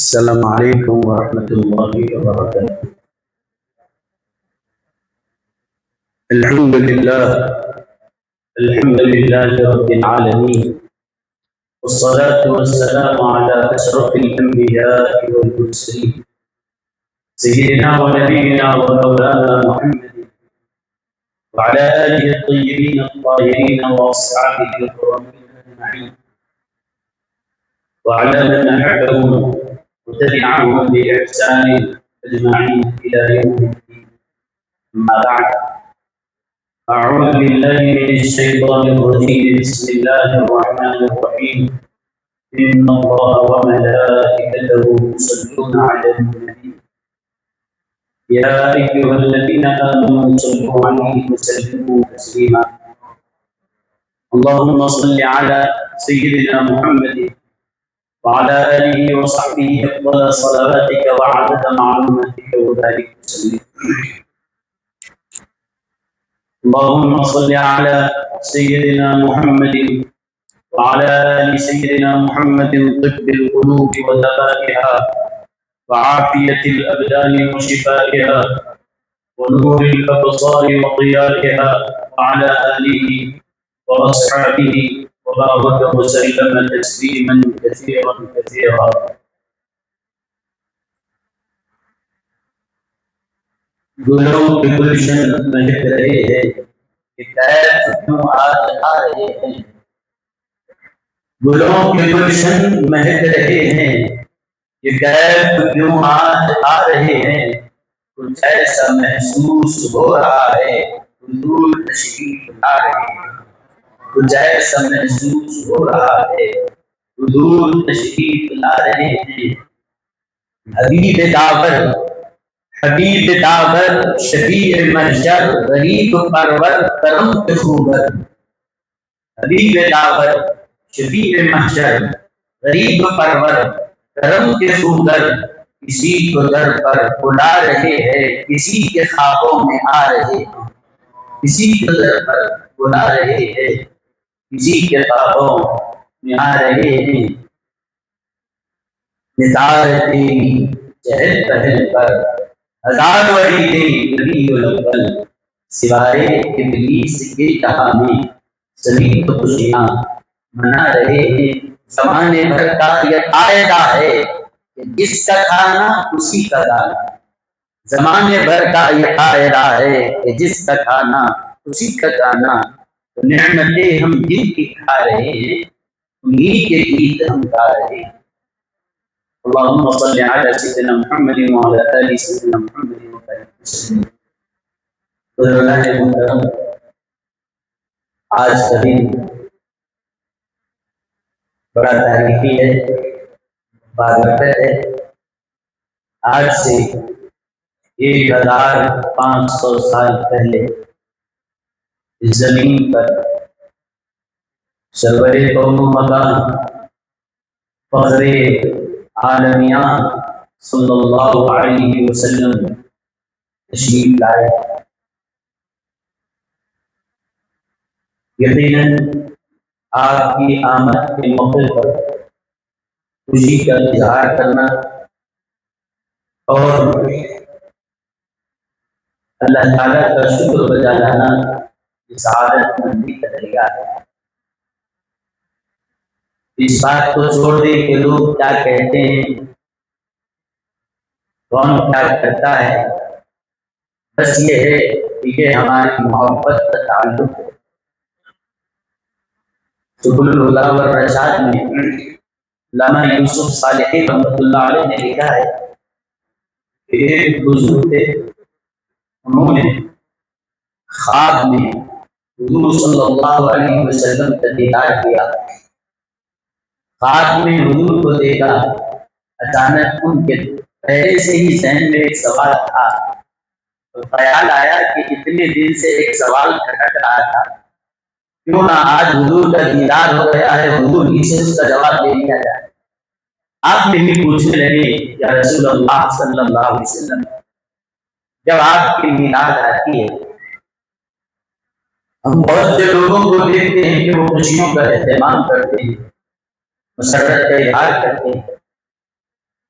السلام علیکم ورحمۃ اللہ وبرکاتہ۔ الحمد للہ رب العالمین، والصلاة والسلام على أشرف الأنبياء والمرسلين سيدنا ونبينا ومولانا محمد وعلى آله الطيبين الطاهرين وأصحابه الكرام أجمعين وعلى من أحبهم وتبعهم بإحسان أجمعين إلى يوم الدين. أما بعد، أعوذ بالله من الشيطان الرجيم. بسم الله الرحمن الرحيم. إن الله وملائكته يصلون على النبي يا أيها الذين آمنوا صلوا عليه وسلموا تسليما. اللهم صل على سيدنا محمد وعلى آله وصحبه أفضل صلواتك وعدد معلوماتك وبارك وسلم. اللهم صل على سيدنا محمد وعلى آل سيدنا محمد طب القلوب ودوائها وعافية الأبدان وشفائها ونور الأبصار وضيائها وعلى آله وأصحابه وبارك وسلم تسليما كثيرا كثيرا. گلوں کے گلشن مہک رہے ہیں کہ کیف کیوں آج آ رہے ہیں. گلوں کے گلشن مہک رہے ہیں کہ کیف کیوں آج آ رہے ہیں. کچھ ایسا محسوس ہو رہا ہے حضور تشریف لا رہے ہیں. کچھ ایسا محسوس ہو رہا ہے حضور تشریف لا رہے ہیں. حبیب داور شفیع محشر غریب پرور کرم کے خوبر. حبیب داور شفیع محشر غریب پرور کرم کے خوبر. کسی کو در پر بلا رہے ہیں کسی کے خوابوں میں آ رہے ہیں. کسی کو در پر بلا رہے ہیں کسی کے خوابوں میں آ رہے ہیں. نثار تیری چہل پہل پر ہزار وری تیری نبی الاول. سوائے ابلیس کے جہاں میں سبھی تو خوشیاں منا رہے ہیں. زمانے بھر کا یہ قاعدہ ہے کہ جس کا کھانا اسی کا دانا. زمانے بھر کا یہ قاعدہ ہے کہ جس کا کھانا اسی کا دانا. تو نعمتیں ہم جن کی کھا رہے ہیں انہی کے گیت ہم گا رہے ہیں. اللهم صل على سيدنا محمد وعلى آل سيدنا محمد وبارك وسلم. بزرگان محترم، آج کا دن بڑا تاریخی ہے، بابرکت ہے. آج سے 1500 سال پہلے اس زمین پر سرور قوم و مکان فخر عالمیان صلی اللہ علیہ وسلم تشریف لائے. یقیناً آپ کی آمد کے موقع پر خوشی کا اظہار کرنا اور اللہ تعالیٰ کا شکر بجا لانا یہ سعادت مندی کا ذریعہ ہے. اس بات کو چھوڑ دے کہ لوگ کیا کہتے ہیں، کون کیا کرتا ہے. بس یہ ہے کہ یہ ہماری محبت کا تعلق ہے. سبل الہدیٰ والرشاد میں علامہ یوسف صالحی رحمۃ اللہ علیہ نے لکھا ہے کہ ایک بزرگ تھے، انہوں نے خواب میں حضور صلی اللہ علیہ وسلم کا دیدار کیا. خواب میں حضور کو دیکھا. اچانک ان کے پہلے سے ہی ذہن میں ایک سوال تھا. تو خیال آیا کہ اتنے دن سے ایک سوال کھٹک رہا تھا، کیوں نہ آج حضور کا دیدار ہو گیا ہے حضور ہی سے اس کا جواب دے دیا جائے. آپ نے بھی پوچھنے لگے یا رسول اللہ صلی اللہ علیہ وسلم، جب آپ کی میلاد آتی ہے ہم بہت سے لوگوں کو دیکھتے ہیں کہ وہ خوشیوں کا اہتمام کرتے ہیں، مسرت کا اظہار کرتے ہیں،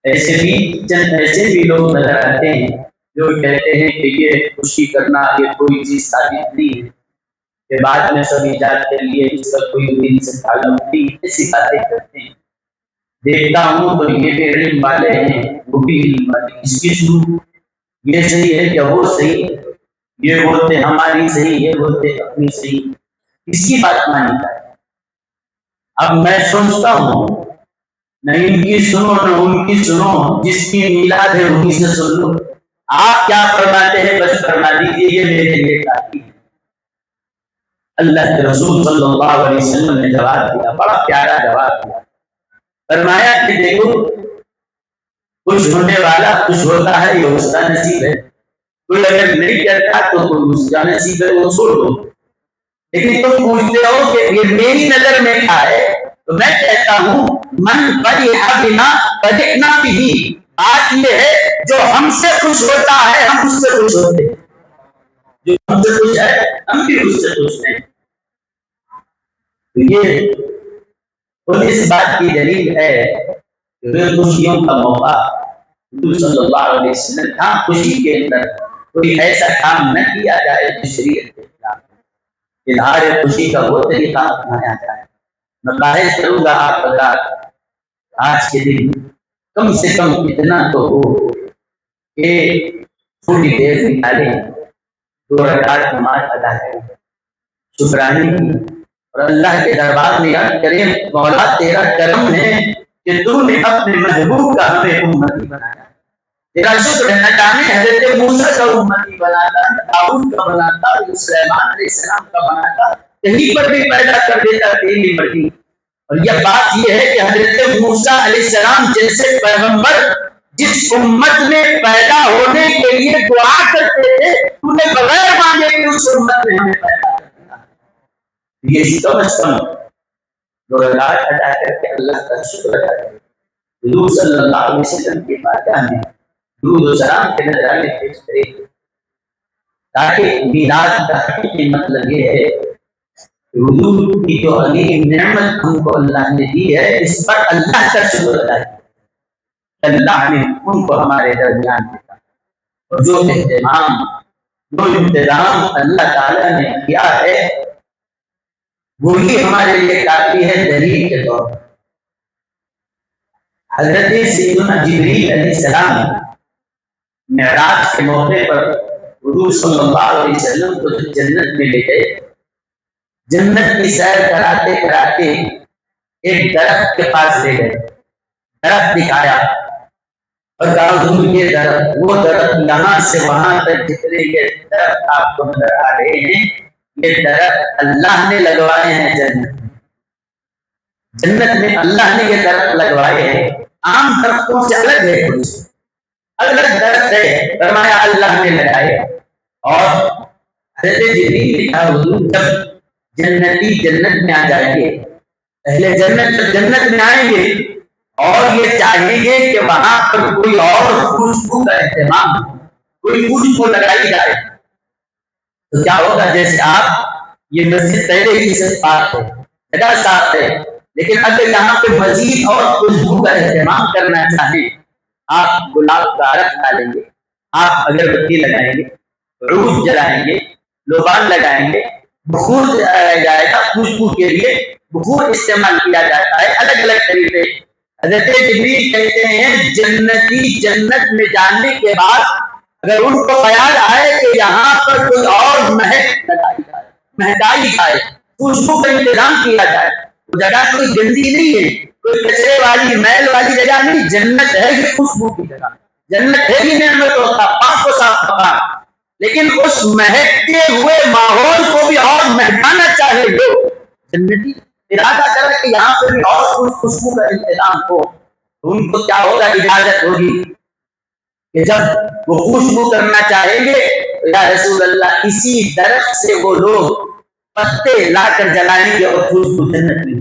ایسے بھی چند ایسے بھی لوگ نظر آتے ہیں جو کہتے ہیں کہ یہ خوشی کرنا یہ کوئی چیز ثابت نہیں ہے، کہ بعد میں سب ایجاد کر لیے، اس کا کوئی دین سے تعلق نہیں، ایسی باتیں کرتے ہیں۔ دیکھتا ہوں تو یہ بھی علم والے ہیں، وہ بھی علم والے، اس کی شروع یہ صحیح ہے کہ وہ صحیح، یہ بولتے ہماری صحیح، یہ بولتے اپنی صحیح، کس کی بات مانی جائے؟ اب میں سوچتا ہوں نہ ان کی سنو نہ ان کی سنو، جس کی میلاد ہے انہیں سے سن لو، آپ کیا فرماتے ہیں بس فرما دیجیے، یہ میرے لیے کافی ہے۔ اللہ کے رسول صلی اللہ علیہ وسلم نے جواب دیا، بڑا پیارا جواب دیا، فرمایا کہ دیکھو کچھ ہونے والا کچھ ہوتا ہے، یہ اس کا نصیب ہے، کوئی اگر نہیں کرتا تو کوئی اس کا نصیب ہے، وہ چھوڑ دو، لیکن تم پوچھتے ہو کہ یہ میری نظر میں کیا ہے، تو میں کہتا ہوں من فرح بنا فرحنا بھی، بات یہ ہے جو ہم سے خوش ہوتا ہے ہم اس سے خوش ہوتے ہیں، جو ہم سے خوش ہے ہم بھی اس سے خوش ہیں۔ تو یہ خود اس بات کی دلیل ہے کہ خوشیوں کا موقع حضور صلی اللہ علیہ وسلم تھا، خوشی کے اندر کوئی ایسا کام نہ کیا جائے جو شریعت کے خلاف ہے، اظہار خوشی کا وہ طریقہ اپنایا جائے۔ میں خواہش کروں گا آپ بتا آج کے دن کم سے کم اتنا تو ہو کہ تھوڑی دیر نکالیں، 2 رکعت نماز ادا کریں، شکرانے کی، اور اللہ کے دربار میں یاد کریں مولا تیرا کرم ہے کہ تو نے اپنے محبوب کا ہمیں امتی بنایا، تیرا شکر ہے نہ جانے حضرت موسیٰ کا امتی بناتا، داؤد کا بناتا، سلیمان علیہ السلام کا بناتا، کہیں پر بھی پیدا کر دیتا تیری مرضی۔ اور یہ بات یہ ہے کہ حضرت موسیٰ علیہ السلام جیسے پیغمبر جس امت میں پیدا ہونے کے لیے دعا کرتے تھے، تو نے بغیر مانگے کہ اس امت میں ہمیں پیدا کرنا، یہ کم از کم 2 رکعت ادا کر کے اللہ کا شکر ادا کریں، حضور صلی اللہ علیہ وسلم کے بارگاہ میں درود و سلام کے نظرانے پیش کریں، تاکہ میلاد کا حقیقی مطلب یہ ہے کہ حضور کی جو عظیم نعمت ہم کو اللہ نے دی ہے اس پر اللہ کا شکر ادا کیا، اللہ نے ان کو ہمارے درمیان دیا، اور جو اہتمام جو انتظام اللہ تعالیٰ نے کیا ہے وہی ہمارے لیے کافی ہے دلیل کے طور پر۔ حضرت سیدنا جبریل علیہ السلام معراج کے موقع پر حضور صلی اللہ علیہ وسلم کو جنت میں لے گئے، جنت کی سیر کراتے کراتے ایک درخت کے پاس لے گئے، درخت دکھایا اور کہا حضور یہ درخت وہ درخت یہاں سے وہاں تک جتنے یہ درخت آپ کو نظر آ رہے ہیں یہ درخت اللہ نے لگوائے ہیں، جنت میں اللہ نے یہ درخت لگوائے ہیں، عام درختوں سے الگ ہے، کچھ الگ درخت ہے، فرمایا اللہ نے لگائے۔ اور حضرت جبریل نے کہا حضور جب جنتی جنت میں آ جائیں گے، اہل جنت جب جنت میں آئیں گے اور یہ چاہیں گے کہ وہاں پر کوئی اور خوشبو کا اہتمام، کوئی خوشبو لگائی جائے، تو کیا ہوگا؟ جیسے آپ یہ مسجد پہلے ہی سے پاک ہے، جگہ صاف ہے، لیکن اگر یہاں پہ مزید اور خوشبو کا اہتمام کرنا چاہیں، آپ گلاب کا عرق ڈالیں گے، آپ اگربتی لگائیں گے، عود جلائیں گے، لوبان لگائیں گے، بخور جلایا جائے گا، خوشبو کے لیے بخور استعمال کیا جاتا ہے، الگ الگ طریقے۔ حضرت جبریل کہتے ہیں جنتی جنت میں جانے کے بعد اگر ان کو خیال آئے کہ یہاں پر کوئی اور مہک لگائی جائے، مہکائی جائے، خوشبو کا انتظام کیا جائے، وہ جگہ کوئی گندی نہیں ہے، کوئی کچرے والی میل والی جگہ نہیں، جنت ہے ہی خوشبو کی جگہ، جنت ہے ہی نعمتوں کا پاک و صاف مقام، لیکن اس مہکتے ہوئے ماحول کو بھی اور مہکانا چاہے لوگ جنتی ارادہ کرے کہ یہاں پہ بھی اور خوشبو کا انتظام ہو، تو ان کو کیا ہوگا؟ اجازت ہوگی کہ جب وہ خوشبو کرنا چاہیں گے یا رسول اللہ اسی درخت سے وہ لوگ پتے لا کر جلائیں گے اور خوشبو جنت میں،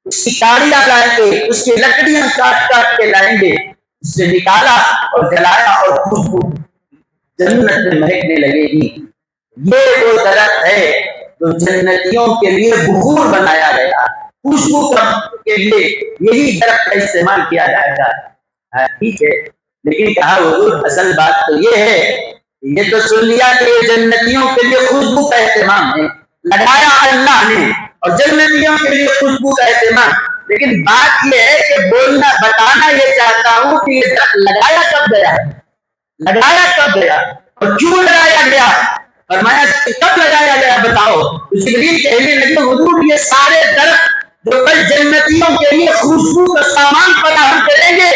اس کی کاڑیاں لائیں گے، اس کی لکڑیاں کاٹ کاٹ کے لائیں گے، اس سے نکالا اور جلایا اور خوشبو جنت میں مہکنے لگے گی۔ یہ وہ درخت ہے جو جنتیوں کے لیے بخور بنایا گیا، خوشبو کے لیے یہی درخت کا استعمال کیا جائے گا۔ ٹھیک ہے، لیکن کہا حضور اصل بات تو یہ ہے، یہ تو سن لیا کہ یہ جنتیوں کے لیے خوشبو کا اہتمام ہے، لگایا اللہ نے، اور جنتیوں کے لیے خوشبو کا اہتمام، لیکن بات یہ ہے کہ بولنا بتانا یہ چاہتا ہوں کہ یہ درخت لگایا کب گیا ہے، لگایا کب گیا اور کیوں لگایا گیا؟ فرمایا کب لگایا گیا بتاؤ؟ جبریل کہنے لگے حضور یہ سارے درخت جو کل جنتیوں کے لیے خوشبو کا سامان فراہم کریں گے،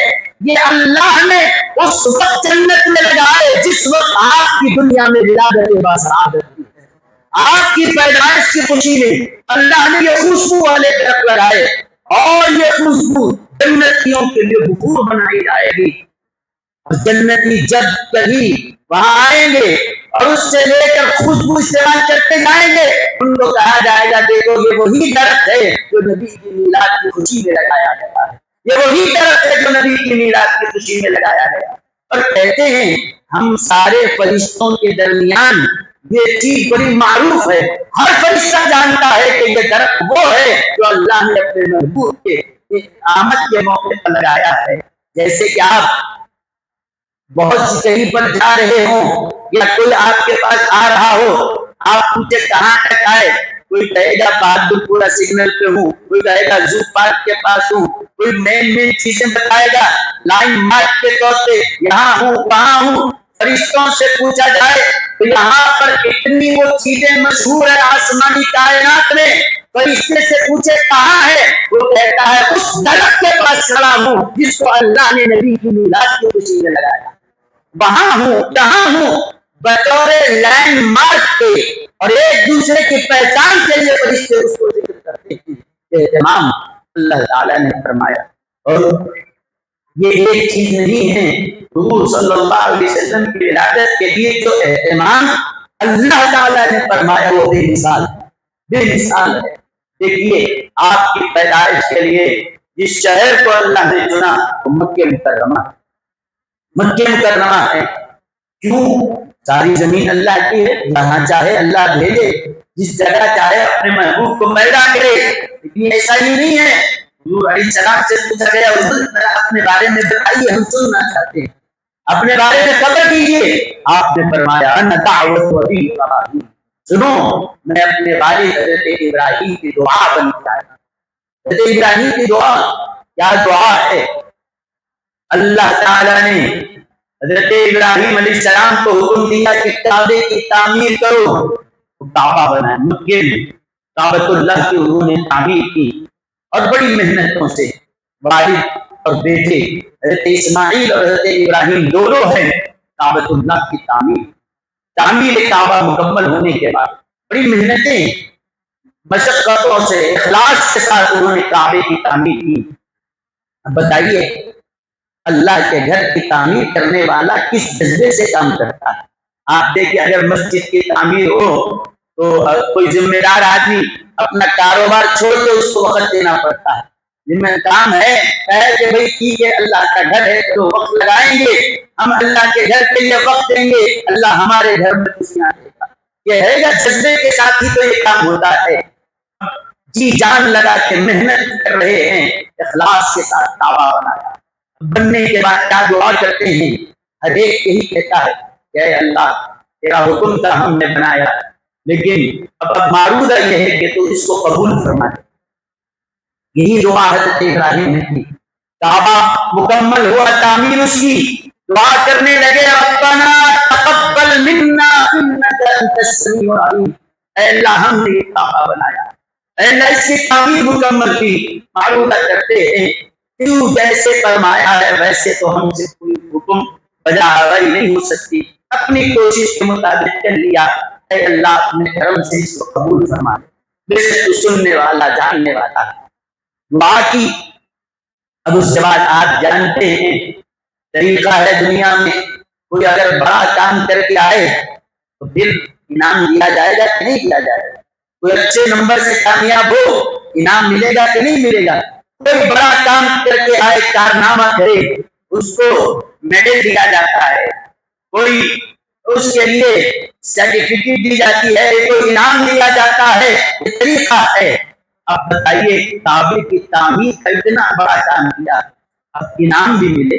یہ اللہ نے اس وقت جنت میں لگائے جس وقت آپ کی دنیا میں ولادت باسعادت تھی، آپ کی پیدائش کی خوشی میں اللہ نے یہ خوشبو والے درخت لگائے، اور یہ خوشبو جنتیوں کے لیے بخور بنائی جائے گی۔ جنتی جب کبھی وہاں آئیں گے اور اس سے لے کر خوشبو استعمال کرتے جائیں گے، ان کو کہا جائے گا دیکھو یہ وہی درخت ہے جو نبی کی میلاد کی خوشی میں لگایا گیا ہے، یہ وہی درخت ہے جو نبی کی میلاد کی خوشی میں لگایا گیا۔ اور کہتے ہیں ہم سارے فرشتوں کے درمیان یہ چیز بڑی معروف ہے، ہر فرشتہ جانتا ہے کہ یہ درخت وہ ہے جو اللہ نے اپنے محبوب کے آمد کے موقع پر لگایا ہے۔ جیسے کہ آپ بہت سی کہیں پر جا رہے ہوں یا کوئی آپ کے پاس آ رہا ہو، آپ پوچھے کہاں تک آئے، کوئی کہے گا بہادر پورا سگنل پہ ہوں، کوئی کہے گا زو پارک کے پاس ہوں، کوئی مین چیزیں بتائے گا، لائن مارک کے طور پہ یہاں ہوں وہاں ہوں۔ فرشتوں سے پوچھا جائے تو یہاں پر اتنی وہ چیزیں مشہور ہے آسمانی کائنات میں، فرشتے سے پوچھے کہاں ہے، وہ کہتا ہے اس درخت کے پاس کھڑا ہوں جس کو اللہ نے نبی کی میلاد کی خوشی میں لگایا، وہاں ہوں جہاں ہوں، بطور لینڈ مارک کے اور ایک دوسرے کی پہچان کے لیے فرشتے اس کو ذکر کرتے ہیں۔ اہتمام اللہ تعالیٰ نے فرمایا، اور یہ ایک چیز نہیں ہے، حضور صلی اللہ علیہ وسلم کی ولادت کے لیے جو اہتمام اللہ تعالیٰ نے فرمایا وہ بے مثال بے مثال ہے۔ دیکھیے آپ کی پیدائش کے لیے جس شہر کو اللہ نے چنا وہ مکہ مکرمہ ہے۔ کیوں؟ ساری زمین اللہ کی ہے، جہاں چاہے اللہ بھیجے، جس جگہ چاہے اپنے محبوب کو پیدا کرے، لیکن ایسا ہی نہیں ہے۔ حضور علیہ السلام سے پوچھا گیا حضور اپنے بارے میں بتائیے، ہم سننا چاہتے ہیں، اپنے بارے میں خبر دیجیے۔ آپ نے فرمایا انا دعوت ابی ابراہیم، سنو میں اپنے والد حضرت ابراہیم کی دعا بن کے آیا۔ حضرت ابراہیم کی دعا کیا دعا ہے؟ اللہ تعالیٰ نے حضرت ابراہیم علیہ السلام کو حکم دیا کہ کعبے کی تعمیر کرو، کعبہ بنا مکے میں، کعبۃ اللہ کی انہوں نے تعمیر کی، اور بڑی محنتوں سے والد اور بیٹے حضرت اسماعیل اور حضرت ابراہیم دونوں ہیں۔ کعبۃ اللہ کی تعمیر کعبہ مکمل ہونے کے بعد بڑی محنتیں مشقتوں سے اخلاص کے ساتھ انہوں نے کعبے کی تعمیر کی۔ بتائیے اللہ کے گھر کی تعمیر کرنے والا کس جذبے سے کام کرتا ہے؟ آپ دیکھیں اگر مسجد کی تعمیر ہو تو کوئی ذمہ دار آدمی اپنا کاروبار چھوڑ کے اس کو وقت دینا پڑتا ہے، ذمہ کام ہے کہ بھائی ٹھیک ہے اللہ کا گھر ہے تو وقت لگائیں گے، ہم اللہ کے گھر کے لیے وقت دیں گے، اللہ ہمارے گھر میں خوشیاں دے گا، یہ ہے گا جذبے کے ساتھ ہی تو یہ کام ہوتا ہے۔ جی جان لگا کے محنت کر رہے ہیں، اخلاص کے ساتھ کعبہ بنایا، بننے کے بعد کیا دعا کرتے ہیں؟ ہر ایک یہی کہتا ہے کہ اے اللہ تیرا حکم تھا ہم نے بنایا، لیکن اب معروضہ یہ ہے کہ تو اس کو قبول فرما دے۔ یہی دعا حضرت ابراہیم نے کی، کعبہ مکمل ہوا تعمیر اس کی، دعا کرنے لگے ربنا تقبل منا انک انت السمیع العلیم، اے اللہ ہم نے یہ کعبہ بنایا، اے اللہ اس کی تعمیر مکمل کی، معروضہ کرتے ہیں کیوں جیسے فرمایا ہے ویسے تو ہم سے کوئی حکم بجا آوری نہیں ہو سکتی، اپنی کوشش کے مطابق کر لیا، اے اللہ اپنے کرم سے اس کو قبول فرما دے، بے شک تو سننے والا جاننے والا ہے۔ دعا کی، اب اس کے بعد آپ جانتے ہیں طریقہ ہے دنیا میں کوئی اگر بڑا کام کر کے آئے تو پھر انعام دیا جائے گا کہ نہیں دیا جائے گا؟ کوئی اچھے نمبر سے کامیاب ہو انعام ملے گا کہ نہیں ملے گا؟ کوئی بڑا کام کر کے آئے کارنامہ کرے اس کو میڈل دیا جاتا ہے، کوئی اس کے لیے سرٹیفکیٹ دی جاتی ہے، کوئی انعام دیا جاتا ہے، یہ طریقہ ہے۔ اب بتائیے کعبے کی تعمیر کا اتنا بڑا کام کیا، اب انعام بھی ملے،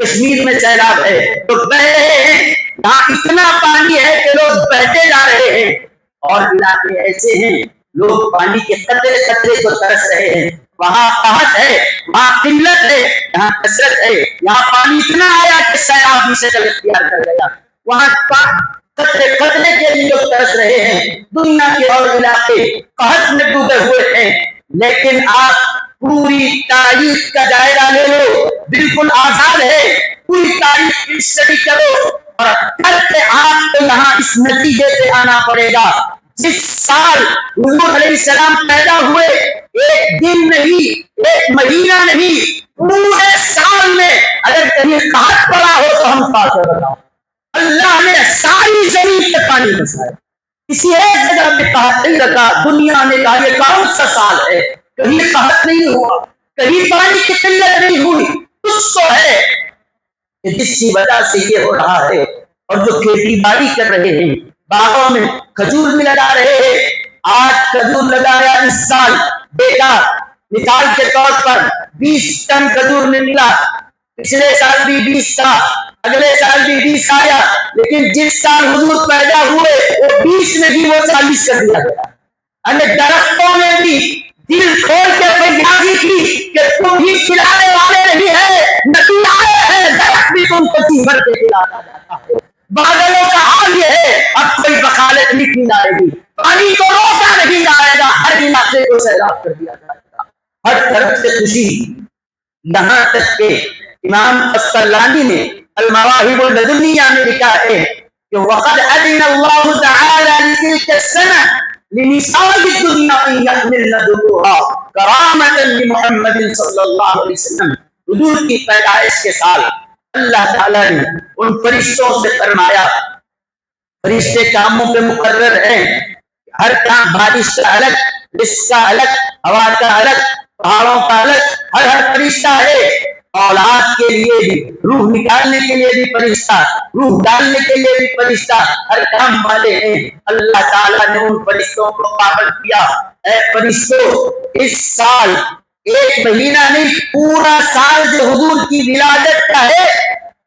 کشمیر میں سیلاب ہے تو بہ رہے ہیں، یہاں اتنا پانی ہے کہ لوگ بہتے جا رہے ہیں، اور علاقے ایسے ہیں لوگ پانی کے قطرے قطرے کو ترس رہے ہیں، وہاں قحط ہے، وہاں قلت ہے، یہاں کثرت ہے، یہاں پانی اتنا آیا کہ سیلاب بھی شکل اختیار کر گیا، وہاں قطرے قطرے کے لیے لوگ ترس رہے ہیں، دنیا کے اور علاقے قحط میں ڈوبے ہوئے ہیں، لیکن آپ پوری تاریخ کا جائزہ لے لو، بالکل آزاد ہے، پوری تاریخ کی اسٹڈی کرو اور کل سے آپ کو یہاں اس نتیجے پہ آنا پڑے گا، جس سال حضور علیہ السلام پیدا ہوئے ایک دن نہیں، ایک مہینہ نہیں، پورے سال میں اگر کہیں قحط پڑا ہو تو ہم کافر بتاؤ، اللہ نے ساری زمین پہ پانی بسایا، کسی ایک جگہ پہ قحط نہیں رکھا، دنیا نے کہا یہ کون سا سال ہے، کہیں قحط نہیں ہوا، کہیں پانی کی قلت نہیں ہوئی، کچھ تو ہے کہ جس کی وجہ سے یہ ہو رہا ہے، اور جو کھیتی باڑی کر رہے ہیں، باغوں میں کھجور بھی لگا رہے ہیں، آج کھجور لگایا اس سال بیٹا مثال کے طور پر 20 ٹن کھجور نے ملا، پچھلے سال بھی 20 تھا، اگلے سال بھی 20 آیا، لیکن جس سال حضور پیدا ہوئے وہ 20 میں بھی وہ 40 کر دیا گیا، درختوں نے بھی دل کھول کے فریادی کی کہ تم ہی کھلانے والے نہیں ہے، نبی آئے ہیں، درخت بھی تم کو جی بھر کے کھلاتا جاتا ہے، بادلوں کا حال یہ ہے اب کوئی بخالت نہیں کی جائے گی، پانی کو روکا نہیں جائے گا، ہر علاقے کو سیلاب کر دیا جائے گا، ہر طرف سے خوشی، یہاں تک کہ امام قسطلانی نے المواہب اللدنیہ میں لکھا ہے کہ وقد اذن اللہ تعالی لتلک السنہ لنساء الدنیا ان يحملن ذروها کرامتا لمحمد صلی اللہ علیہ وسلم، حضور کی پیدائش کے سال اللہ تعالیٰ نے ان فرشتوں سے فرمایا، فرشتے کاموں پہ مقرر ہیں، ہر کام، بارش کا الگ، رزق کا الگ، ہوا کا الگ، پہاڑوں کا الگ، ہر فرشتہ ہے، اولاد کے لیے بھی، روح نکالنے کے لیے بھی فرشتہ، روح ڈالنے کے لیے بھی فرشتہ، ہر کام والے ہیں، اللہ تعالیٰ نے ان فرشتوں کو پابند کیا، اے فرشتوں اس سال ایک مہینہ نہیں، پورا سال جو حضور کی ولادت کا ہے،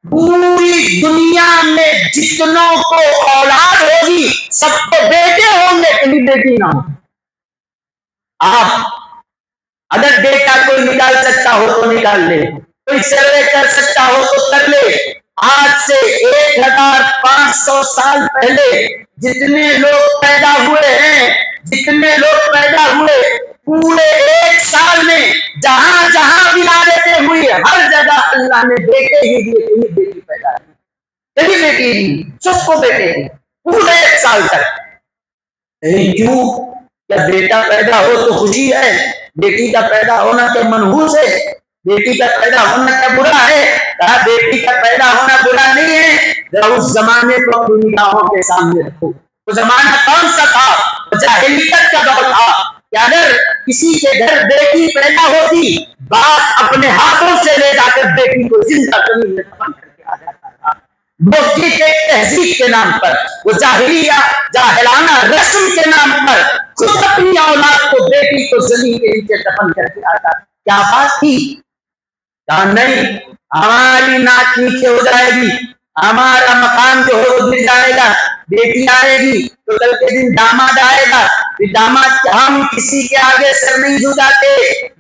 پوری دنیا میں جتنوں کو اولاد ہوگی سب کو بیٹے ہوں گے، کہیں بیٹی نہ ہو، آپ اگر بیٹا کوئی نکال سکتا ہو تو نکال لے، کوئی سروے کر سکتا ہو تو کر لے، آج سے 1500 سال پہلے جتنے لوگ پیدا ہوئے ہیں، جتنے لوگ پیدا ہوئے، پورے ایک سال میں جہاں جہاں ولادتیں ہوئی ہر جگہ اللہ نے بیٹے ہی دیے، کہیں بیٹی پیدا نہیں، کہیں بیٹی نہیں، سب کو بیٹے ہیں پورے ایک سال تک، کیوں؟ کیا بیٹا پیدا ہو تو خوشی ہے؟ بیٹی کا پیدا ہونا تو منحوس ہے، بیٹی کا پیدا ہونا کیا برا ہے؟ کہا بیٹی کا پیدا ہونا برا نہیں ہے، ذرا اس زمانے کو اپنی نگاہوں کے سامنے رکھو، وہ زمانہ کون سا تھا؟ جاہلیت کا دور تھا کہ اگر کسی کے گھر بیٹی پیدا ہوتی، باپ اپنے ہاتھوں سے لے جا کر بیٹی کو زندہ زمین میں دفن کر کے آ جاتا تھا، بوٹی کے تہذیب کے نام پر، وہ جاہلیہ جاہلانہ رسم کے نام پر خود اپنی اولاد کو، بیٹی کو زمین کے نیچے دفن کر کے آتا، کیا بات تھی؟ کہا نہیں، ہماری ناک نیچے ہو جائے گی، ہمارا مقام جو ہو گر جائے گا، بیٹی آئے گی تو کل کے دن داماد آئے گا، داماد ہم کسی کے آگے سر نہیں جھکاتے،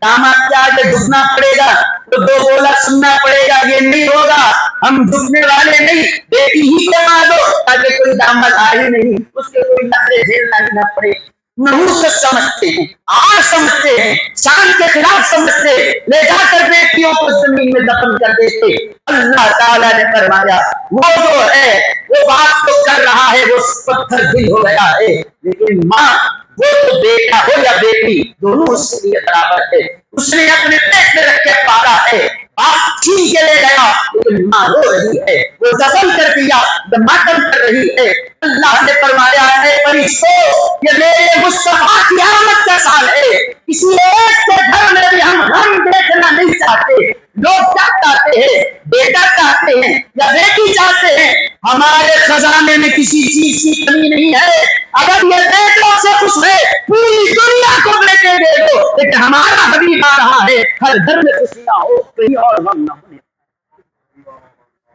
داماد کے آگے جھکنا پڑے گا تو دو بولا سننا پڑے گا، یہ نہیں ہوگا، ہم جھکنے والے نہیں، بیٹی ہی کو مار دو تاکہ کوئی داماد آ ہی نہیں، اس کے کوئی نخرے جھیلنا ہی نہ پڑے، نحوست سمجھتے ہیں، آر سمجھتے ہیں، شان کے خلاف سمجھتے، لے جا کر بیٹیوں کو زمین میں دفن کر دیتے، اللہ تعالیٰ نے فرمایا وہ جو ہے وہ بات تو کر رہا ہے، وہ پتھر دل ہو گیا ہے، لیکن ماں وہ تو بیٹا ہو یا بیٹی دونوں اس کے لیے برابر ہے، اس نے اپنے پیٹ میں رکھ کے پالا ہے، آپ چھین کے لے گیا لیکن ماں رو رہی ہے، وہ دفن کر دیا، ماتم کر رہی ہے، اللہ نے فرمایا ہے فرشتوں یہ میرے مصطفیٰ کی آمد کا سال ہے، کسی ایک کے گھر میں بھی ہم دیکھنا نہیں چاہتے، لوگ کیا چاہتے ہیں؟ بیٹا چاہتے ہیں یا بیٹی چاہتے ہیں، ہمارے خزانے میں کسی چیز کی کمی نہیں ہے، اگر یہ بیٹوں سے خوش ہے پوری دنیا کو بیٹے دے دو، لیکن ہمارا حبیب آ رہا ہے، ہر گھر میں خوشیاں ہو، کہیں اور غم نہ ہونے۔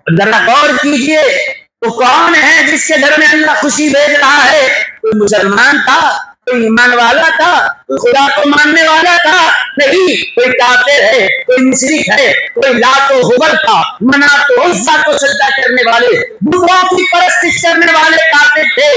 ذرا غور کیجئے تو کون ہے جس کے گھر میں اللہ خوشی بھیج رہا ہے؟ کوئی مسلمان تھا، کوئی ایمان والا تھا، کوئی خدا کو ماننے والا تھا؟ نہیں، کوئی کافر ہے، کوئی مشرک ہے، کوئی لات و حبل تھا، منات و عزا کو سجدہ کرنے والے، بتوں کی پرستش کرنے والے کافر تھے۔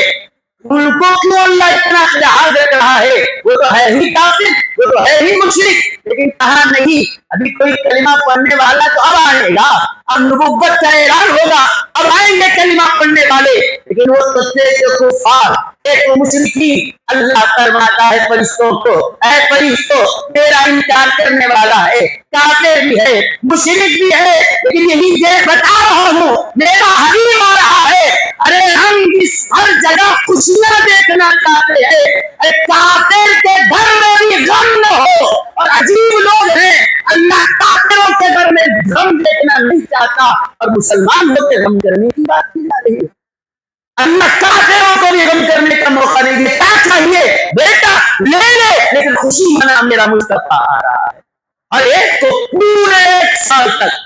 ان کو کیوں اللہ اتنا لحاظ دے رہا ہے؟ وہ تو ہے ہی کافر، وہ تو ہے ہی مشرک، لیکن کہا نہیں، ابھی کوئی کلمہ پڑھنے والا تو اب آئے گا، اب نبوت کا اعلان ہوگا، اب آئیں گے کلمہ پڑھنے والے، لیکن وہ تو تھے جو کفار، ایک مشرکین۔ اللہ فرماتا ہے فرشتوں کو، اے فرشتوں میرا انکار کرنے والا ہے، کافر بھی ہے، مشرک بھی ہے، لیکن یہی یہ بتا رہا ہوں میرا حبیب آ رہا ہے۔ ارے ہم اس ہر جگہ خوشیاں دیکھنا چاہتے ہیں، کافر کے گھر میں بھی غم نہ ہو، اور عجیب لوگ ہیں، اللہ کافروں کے گھر میں غم دیکھنا نہیں چاہتا، اور مسلمان ہو کے غم کرنے کی بات کی جا رہی ہے۔ اللہ کافروں کو بھی غم کرنے کا موقع نہیں دیا۔ کیا چاہیے بیٹا لے لے، لیکن خوشی منا، میرا مصطفیٰ آ رہا ہے۔ اور ایک تو پورے 1 سال تک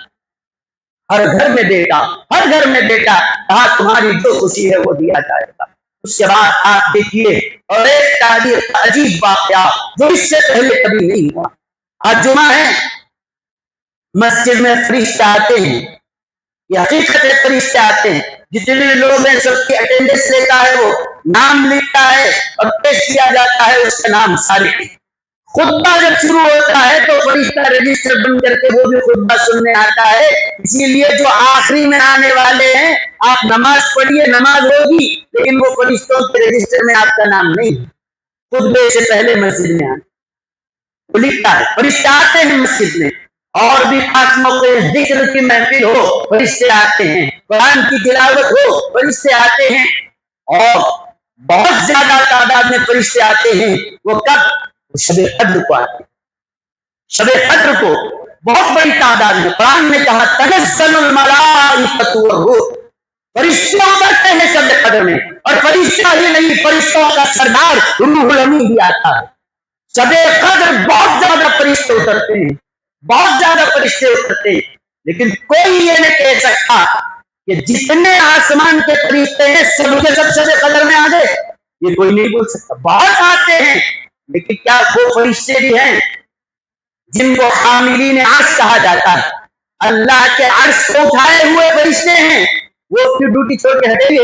ہر گھر میں بیٹا، ہر گھر میں بیٹا، کہا تمہاری جو خوشی ہے وہ دیا جائے گا۔ اس کے بعد آپ دیکھیے، اور ایک تاریخ عجیب واقعہ جو اس سے پہلے کبھی نہیں ہوا۔ آج جمعہ ہے، مسجد میں فرشتے آتے ہیں، یہ حقیقت ہے، فرشتے آتے ہیں، جتنے لوگ ہیں سب کی اٹینڈنس لیتا ہے، وہ نام لکھتا ہے اور پیش کیا جاتا ہے اس کا نام صالح۔ خطبہ جب شروع ہوتا ہے تو فرشتہ رجسٹر بند کر کے وہ بھی خطبہ سننے آتا ہے۔ اسی لیے جو آخری میں آنے والے ہیں، آپ نماز پڑھیے، نماز ہوگی، لیکن وہ فرشتوں کے رجسٹر میں آپ کا نام نہیں، خطبے سے پہلے مسجد میں آنا وہ لکھتا ہے۔ فرشتے آتے ہیں مسجد میں، اور بھی خاص موقع، ذکر کی محفل ہو فرشتے آتے ہیں، قرآن کی تلاوت ہو فرشتے آتے ہیں، اور بہت زیادہ تعداد میں فرشتے آتے ہیں۔ وہ کب؟ شب قدر کو آتے ہیں، شب قدر کو بہت بڑی تعداد میں۔ قرآن نے کہا تنزل الملائکۃ والروح، فرشتے اترتے ہیں شب قدر میں، اور فرشتہ ہی نہیں، فرشتوں کا سردار روح الامین بھی آتا ہے۔ شب قدر بہت زیادہ فرشتے اترتے ہیں، بہت زیادہ فرشتے اترتے ہیں، لیکن کوئی یہ نہیں کہہ سکتا کہ جتنے آسمان کے فرشتے ہیں سب کے سب شب قدر میں آ گئے، یہ کوئی نہیں بول سکتا۔ بہت آتے ہیں، لیکن کیا وہ فرشتے بھی ہیں جن کو حاملین عرش کہا جاتا ہے؟ اللہ کے عرش کو اٹھائے ہوئے فرشتے ہیں، وہ اپنی ڈیوٹی چھوڑ کے ہٹیں گے؟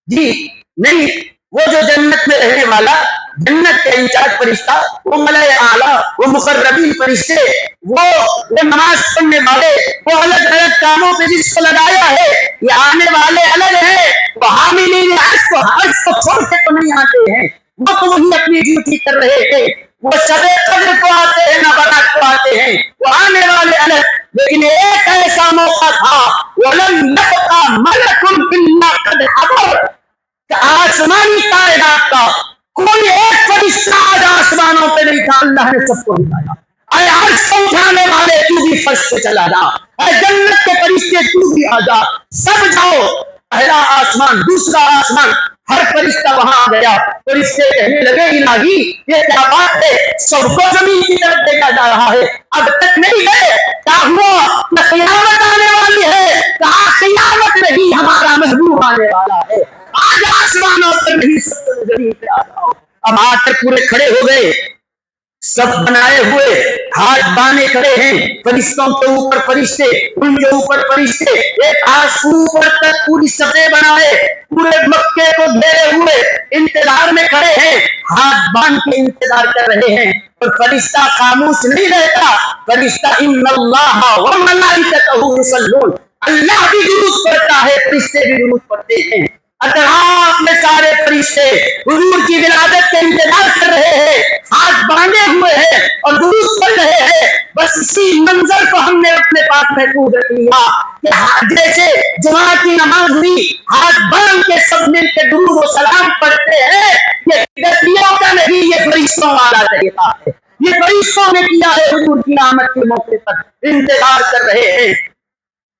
جی نہیں، وہ جو جنت میں رہنے والا، جنت کے انچارج فرشتہ، وہ ملائے اعلیٰ، وہ مقربین فرشتے، وہ نماز پڑھنے والے، وہ الگ الگ کاموں پہ جس کو لگایا ہے، یہ آنے والے الگ ہیں۔ وہ حاملین عرش کو چھوڑ کے تو نہیں آتے ہیں، وہ تو وہی اپنی ڈیوٹی کر رہے ہیں۔ وہ شب قدر کو آتے ہیں نہ برات کو آتے ہیں، وہ آنے والے الگ، لیکن ایک ایسا موقع تھا وَلَمْ يَبْقَ مَلَكٌ إِلَّا قَدْ حَضَرَ، کہ آسمانی کائنات کا کوئی ایک فرشتہ آج آسمانوں پہ نہیں تھا، اللہ نے سب کو اٹھایا۔ اے عرش کو اٹھانے والے تو بھی فرش پہ چلا جا، اے جنت کے فرشتے تو بھی آ جا، سب جاؤ۔ پہلا آسمان، دوسرا آسمان، ہر فرشتہ وہاں آ گیا۔ فرشتے کہنے لگے الہی یہ کیا بات ہے، سب کو زمین کی طرف دیکھا جا رہا ہے، اب تک نہیں گئے، کیا ہوا؟ نہ قیامت آنے والی ہے، کہا قیامت میں ہی ہمارا محبوب آنے والا ہے، آج آسمانوں پر نہیں سب زمین پہ آ جاؤ۔ اب آ کر پورے کھڑے ہو گئے، سب بنائے ہوئے ہاتھ بانے کھڑے ہیں، فرشتوں کے اوپر فرشتے، ان کے اوپر فرشتے، ایک اوپر تک پوری سطح بنائے، پورے مکے کو گھیرے ہوئے انتظار میں کھڑے ہیں، ہاتھ باندھ کے انتظار کر رہے ہیں۔ اور فرشتہ خاموش نہیں رہتا، فرشتہ ان اللہ وملائکتہ یصلون، اللہ بھی درود پڑھتا ہے، فرشتے بھی درود پڑھتے ہیں۔ اطراف میں سارے فرشتے حضور کی ولادت کے انتظار کر رہے ہیں، ہاتھ باندھے ہوئے ہیں اور درود پڑھ رہے ہیں۔ بس اسی منظر کو ہم نے اپنے پاس محفوظ رکھ لیا کہ جیسے جمعہ کی نماز ہوئی، ہاتھ باندھ کے سب مل کے درود و سلام پڑھتے ہیں، یہ گدیوں کا نہیں، یہ فرشتوں والا طریقہ ہے، یہ فرشتوں نے کیا ہے۔ حضور کی آمد کے موقع پر انتظار کر رہے ہیں،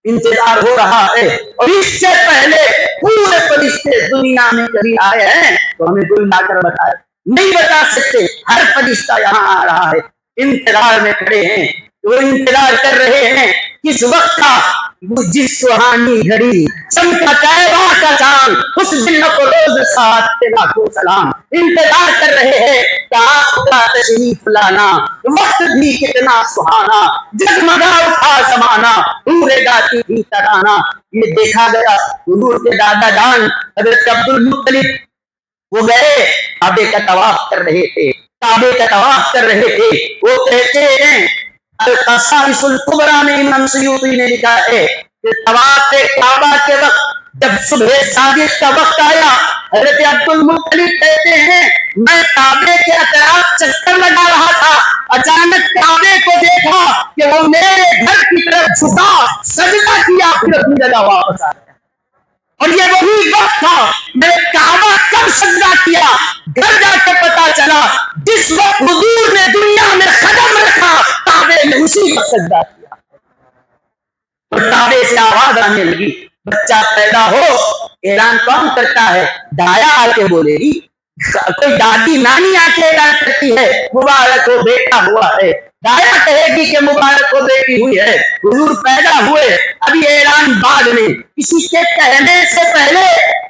انتظار ہو رہا ہے، اور اس سے پہلے پورے فرشتے دنیا میں کبھی آئے ہیں تو ہمیں کوئی لا کر بتائے، نہیں بتا سکتے۔ ہر فرشتہ یہاں آ رہا ہے، انتظار میں کھڑے ہیں، وہ انتظار کر رہے ہیں کس وقت کا؟ وہ جس سہانی گھڑی چمکا تیرا کا چاند اس دن کو روز ساتھ تیرا کو سلام انتظار کر رہے ہیں آپ کا تشریف لانا وقت بھی کتنا سہانا جگمگا اٹھا زمانہ پورے گاتی بھی ترانا یہ دیکھا گیا حضور کے دادا جان حضرت عبد المطلب وہ گئے کعبے کا طواف کر رہے تھے کعبے کا طواف کر رہے تھے وہ کہتے ہیں القصائص الکبریٰ میں امام سیوطی نے لکھا ہے کہ طواف کعبہ کے وقت جب صبح صادق کا وقت آیا حضرت عبد المطلب کہتے ہیں میں کعبے کے اطراف چکر لگا رہا تھا اچانک کعبے کو دیکھا کہ وہ میرے گھر کی طرف جھکا سجدہ کیا پھر اپنی جگہ واپس آ گیا اور یہ وہی وقت تھا میں نے کعبہ کب سجدہ کیا گھر جا کے پتا چلا جس وقت حضور نے دنیا میں قدم رکھا کعبے نے اسی وقت سجدہ کیا اور کعبے سے آواز آنے لگی بچہ پیدا ہو اعلان کون کرتا ہے دایا آ کے بولے گی کوئی دادی نانی آ کے اعلان کرتی ہے مبارک ہو بیٹا ہوا ہے دایا کہے گی کہ مبارک ہو بیٹی ہوئی ہے حضور پیدا ہوئے ابھی اعلان بعد میں کسی کے کہنے سے پہلے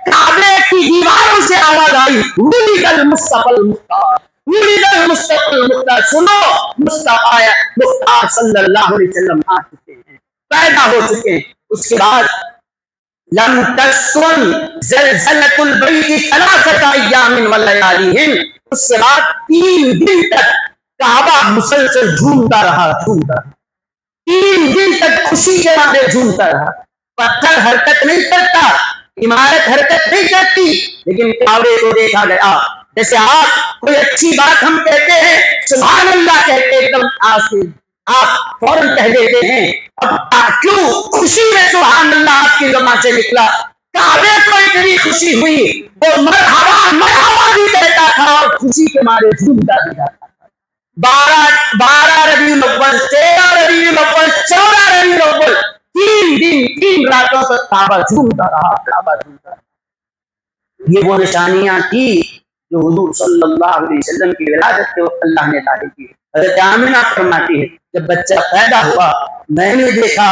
کعبے کی دیواروں سے آواز آئی ولد المصطفی المختار ولد المصطفی المختار سنو مصطفی مختار صلی اللہ علیہ وسلم آ چکے ہیں پیدا ہو چکے ہیں اس کے بعد لم تسکن زلزلۃ البیت ثلاثۃ ایام ولیالین اس کے بعد 3 دن تک کعبہ مسلسل جھومتا رہا 3 دن تک خوشی کے مارے جھومتا رہا پتھر حرکت نہیں کرتا عمارت حرکت نہیں کرتی لیکن کعبے کو دیکھا گیا جیسے آپ کوئی اچھی بات ہم کہتے ہیں سبحان اللہ کہتے ایک دم آپ فوراً کہہ دیتے ہیں اب کیوں خوشی میں سبحان اللہ آپ کی زبان سے نکلا کعبے کو اتنی خوشی ہوئی وہ مرحبا مرحبا بھی کہتا تھا اور خوشی کے مارے جھومتا بھی تھا 12 ربیع الاول 13 ربیع الاول 14 ربیع الاول 3 دن 3 راتوں تک کعبہ جھومتا رہا یہ وہ نشانیاں تھی جو حضور صلی اللہ علیہ وسلم کی ولادت کے وقت اللہ نے ظاہر کی حضرت آمنہ فرماتی ہے جب بچہ پیدا ہوا میں نے دیکھا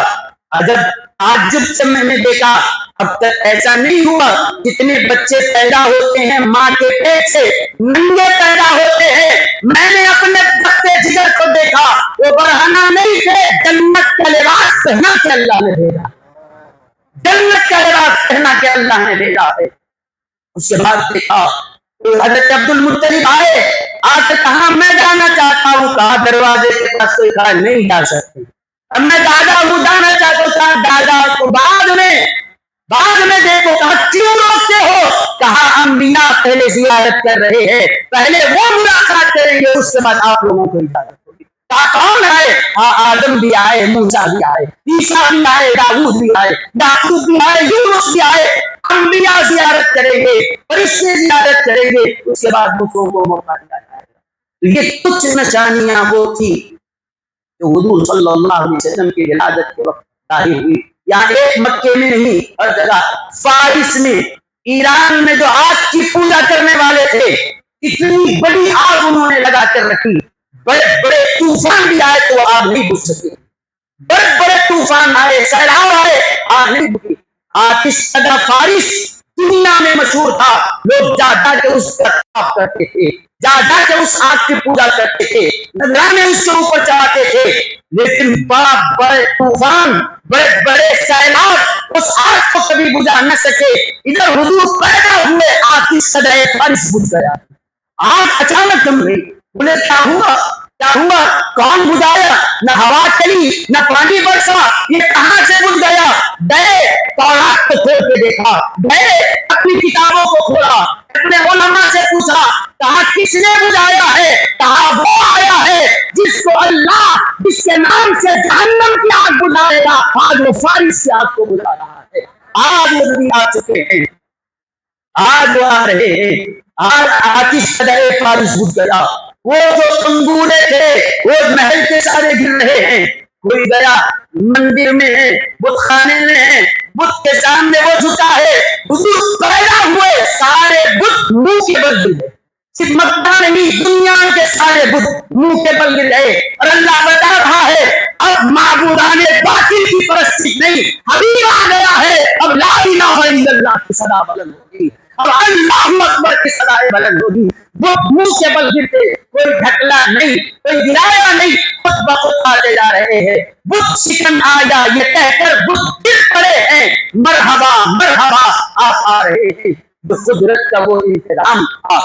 عجب تعجب سے میں نے دیکھا اب تک ایسا نہیں ہوا جتنے بچے پیدا ہوتے ہیں ماں کے پیٹ سے ننگے پیدا ہوتے ہیں میں نے اپنے بچے جگر کو دیکھا وہ برہنہ نہیں تھے جنت کا لباس پہنا کے اللہ نے بھیجا جنت کا لباس پہنا کے اللہ نے بھیجا ہے اس کے بعد دیکھا حضرت عبد المطلب آئے آ کے کہا میں جانا چاہتا ہوں کہا دروازے کے پاس کوئی کہا نہیں جا سکتے اب میں دادا ہوں جانا چاہتا ہوں کہا دادا کو بعد میں دیکھو کہا کیوں روکتے ہو کہا انبیاء پہلے زیارت کر رہے ہیں پہلے وہ ملاقات کریں گے اس کے بعد آپ لوگوں کو اجازت ہوگی کہا کون آئے آدم بھی آئے موسیٰ بھی آئے عیسیٰ بھی آئے داؤد بھی آئے یعقوب بھی آئے یونس بھی آئے انبیاء زیارت کریں گے فرشتے زیارت کریں گے اس کے بعد دوسروں کو موقع دیا جائے گا تو یہ کچھ نشانیاں وہ تھی جو حضور صلی اللہ علیہ وسلم کی ولادت کے وقت ظاہر ہوئی یہاں ایک مکے میں نہیں ہر جگہ فارس میں ایران میں جو آگ کی پوجا کرنے والے تھے اتنی بڑی آگ انہوں نے لگا کر رکھی بڑے بڑے طوفان بھی آئے تو آگ نہیں بجھ سکے بڑے بڑے طوفان آئے سیلاب آئے آگ نہیں بجھی آتش زدہ فارس دنیا میں مشہور تھا لوگ جا جا کے اس کا طواف کرتے تھے جا جا کے اس آگ کی پوجا کرتے تھے نذرانے اس کے اوپر چڑھاتے تھے لیکن بڑے طوفان بڑے بڑے سیلاب اس آگ کو کبھی بجھا نہ سکے ادھر حضور پیدا ہوئے آتش زدہ فارس بجھ گیا آگ اچانک تھم گئی بولے کیا ہوا کون بجھایا نہ ہوا چلی نہ پانی برسا یہ کہاں سے بجھ گیا گئے تورات کو کھول کے دیکھا گئے اپنی کتابوں کو کھولا اپنے علماء سے پوچھا کہا کس نے بجھایا ہے کہا وہ آیا ہے جس کو اللہ جس کے نام سے جہنم کی آگ بجھائے گا آج وہ فارس کی آگ کو بجھا رہا ہے آج وہ نبی آ چکے ہیں آج وہ آ رہے ہیں آج آتش زدہ فارس بجھ گیا وہ جو انگورے تھے وہ محل کے سارے گر رہے ہیں کوئی گیا مندر میں ہے بت خانے میں ہے بت کے سامنے وہ جھکا ہے حضور پیدا ہوئے سارے بت منہ کی بدل ہے صرف مکہ نہیں دنیا کے سارے بت منہ کے بل گر گئے اور اللہ بتا رہا ہے اب معبودان باطل کی پرستی نہیں، حبیب آ گیا ہے، اب لا الہ الا اللہ کی صدا بلند ہوگی، اب اللہ اکبر کی صدائیں بلند ہوگی، وہ منہ کے بل گرتے، کوئی ڈھکلا نہیں، کوئی گرایا نہیں، خود بخود آتے جا رہے ہیں، بت شکن آیا یہ کہہ کر بت گر پڑے ہیں، مرحبا مرحبا آپ آ رہے ہیں، جو قدرت کا وہ انتظام تھا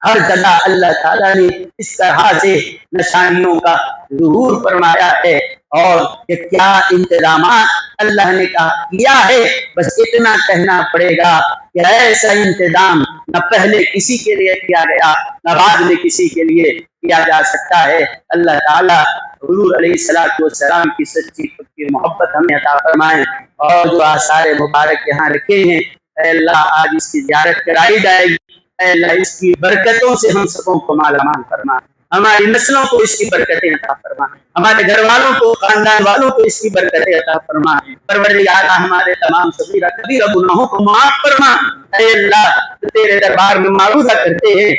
ہر جگہ اللہ تعالیٰ نے اس طرح سے نشانیوں کا ظہور فرمایا ہے، اور کہ کیا انتظامات اللہ نے کیا ہے، بس اتنا کہنا پڑے گا کہ ایسا انتظام نہ پہلے کسی کے لیے کیا گیا نہ بعد میں کسی کے لیے کیا جا سکتا ہے۔ اللہ تعالیٰ حضور علیہ السلام کی سچی پکی محبت ہمیں عطا فرمائے، اور جو آثار مبارک یہاں رکھے ہیں اے اللہ آج اس کی زیارت کرائی جائے گی، اے اللہ اس کی برکتوں سے ہم سبوں کو مالا مال فرما، ہماری نسلوں کو اس کی برکتیں عطا فرما، ہمارے گھر والوں کو خاندان والوں کو اس کی برکتیں عطا فرما، پروردگار ہمارے تمام صغیرہ کبیرہ گناہوں کو معاف فرما۔ اے اللہ تیرے دربار میں معروضہ کرتے ہیں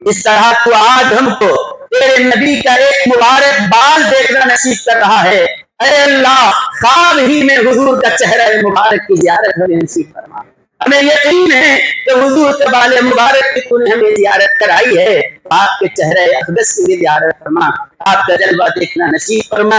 اس طرح تو آج ہم کو تیرے نبی کا ایک مبارک بال دیکھنا نصیب کر رہا ہے، اے اللہ خواب ہی میں حضور کا چہرہ مبارک کی زیارت ہمیں نصیب فرما، ہمیں یقین ہے کہ حضور کے بال مبارک کی تو نے ہمیں زیارت کرائی ہے، آپ کے چہرہ اقدس کی زیارت فرما، آپ کا جلوہ دیکھنا نصیب فرما،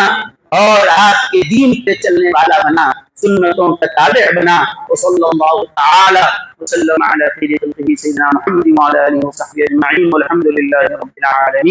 اور آپ کے دین پہ چلنے والا بنا، سنتوں کا تابع بنا۔ وصلی اللہ تعالی وسلم علی خیر خلقہ سیدنا محمد وعلی آلہ وصحبہ اجمعین والحمد للہ رب العالمین۔